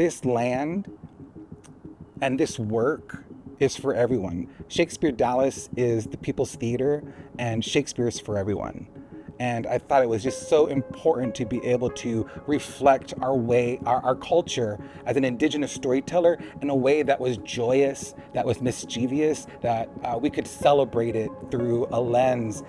this land and this work is for everyone. Shakespeare Dallas is the people's theater, and Shakespeare is for everyone. And I thought it was just so important to be able to reflect our culture as an indigenous storyteller in a way that was joyous, that was mischievous, that we could celebrate it through a lens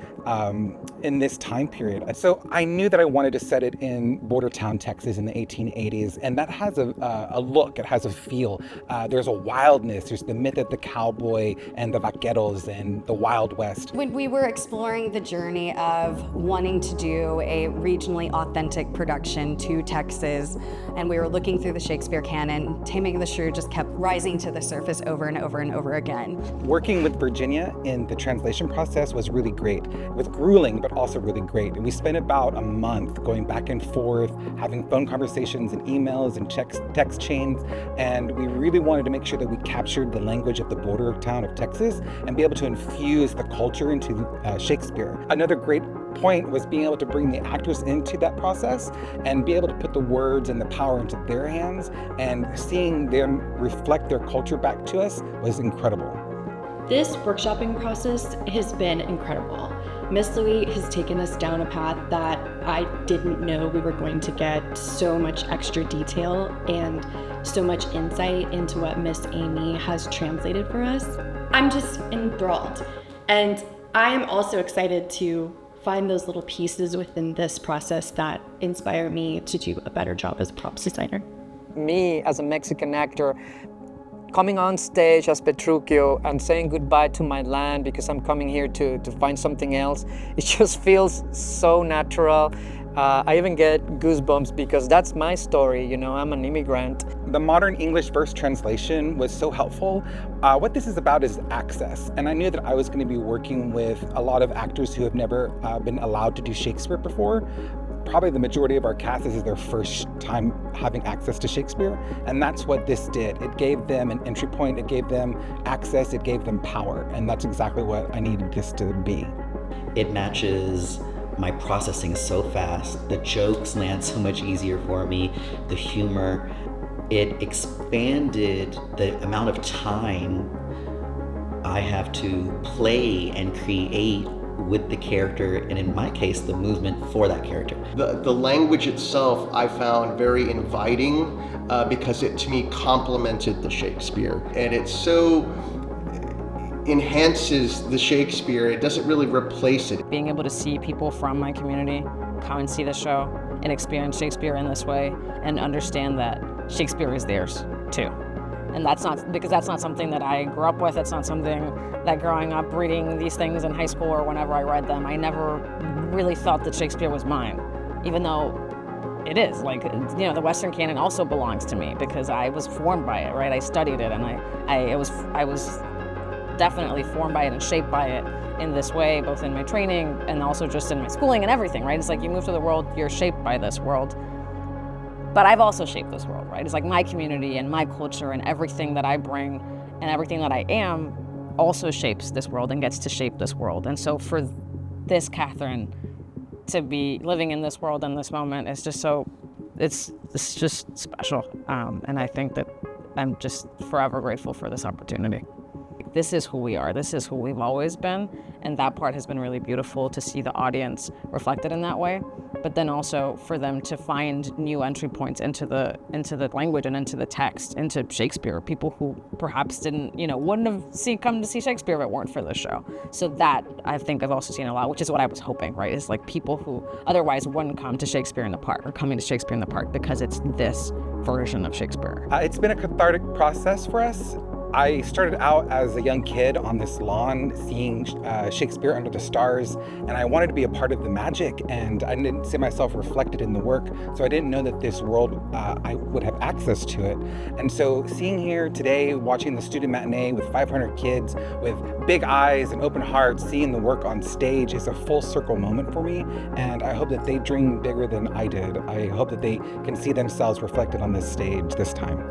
in this time period. So I knew that I wanted to set it in border town, Texas in the 1880s. And that has a look, it has a feel. There's a wildness, there's the myth of the cowboy and the vaqueros and the Wild West. When we were exploring the journey of wanting to do a regionally authentic production to Texas, and we were looking through the Shakespeare canon, Taming the Shrew just kept rising to the surface over and over and over again. Working with Virginia in the translation process was really great. It was grueling, but also really great. And we spent about a month going back and forth, having phone conversations and emails and text chains. And we really wanted to make sure that we captured the language of the border town of Texas and be able to infuse the culture into Shakespeare. Another great point was being able to bring the actors into that process and be able to put the words and the power into their hands, and seeing them reflect their culture back to us was incredible. This workshopping process has been incredible. Miss Louie has taken us down a path that I didn't know we were going to get so much extra detail and so much insight into what Miss Amy has translated for us. I'm just enthralled. And I am also excited to find those little pieces within this process that inspire me to do a better job as a props designer. Me, as a Mexican actor, coming on stage as Petruchio and saying goodbye to my land because I'm coming here to find something else, it just feels so natural. I even get goosebumps because that's my story, you know, I'm an immigrant. The modern English verse translation was so helpful. What this is about is access. And I knew that I was going to be working with a lot of actors who have never been allowed to do Shakespeare before. Probably the majority of our cast, this is their first time having access to Shakespeare. And that's what this did. It gave them an entry point, it gave them access, it gave them power. And that's exactly what I needed this to be. It matches my processing so fast. The jokes land so much easier for me. The humor, it expanded the amount of time I have to play and create with the character, and in my case, the movement for that character. The language itself I found very inviting because it, to me, complemented the Shakespeare. And it so enhances the Shakespeare, it doesn't really replace it. Being able to see people from my community come and see the show and experience Shakespeare in this way and understand that Shakespeare is theirs too. And that's not something that I grew up with. It's not something that growing up reading these things in high school or whenever I read them, I never really felt that Shakespeare was mine, even though it is. Like, you know, the Western canon also belongs to me because I was formed by it, right? I studied it, and I was definitely formed by it and shaped by it in this way, both in my training and also just in my schooling and everything, right? It's like you move to the world, you're shaped by this world. But I've also shaped this world, right? It's like my community and my culture and everything that I bring and everything that I am also shapes this world and gets to shape this world. And so for this Catherine to be living in this world in this moment is just so, it's just special. And I think that I'm just forever grateful for this opportunity. This is who we are. This is who we've always been. And that part has been really beautiful to see the audience reflected in that way. But then also for them to find new entry points into the language and into the text, into Shakespeare. People who perhaps didn't, wouldn't have come to see Shakespeare if it weren't for this show. So that I think I've also seen a lot, which is what I was hoping, right? Is like people who otherwise wouldn't come to Shakespeare in the Park or coming to Shakespeare in the Park because it's this version of Shakespeare. It's been a cathartic process for us. I started out as a young kid on this lawn seeing Shakespeare under the stars, and I wanted to be a part of the magic, and I didn't see myself reflected in the work, so I didn't know that this world, I would have access to it. And so seeing here today, watching the student matinee with 500 kids with big eyes and open hearts, seeing the work on stage is a full circle moment for me, and I hope that they dream bigger than I did. I hope that they can see themselves reflected on this stage this time.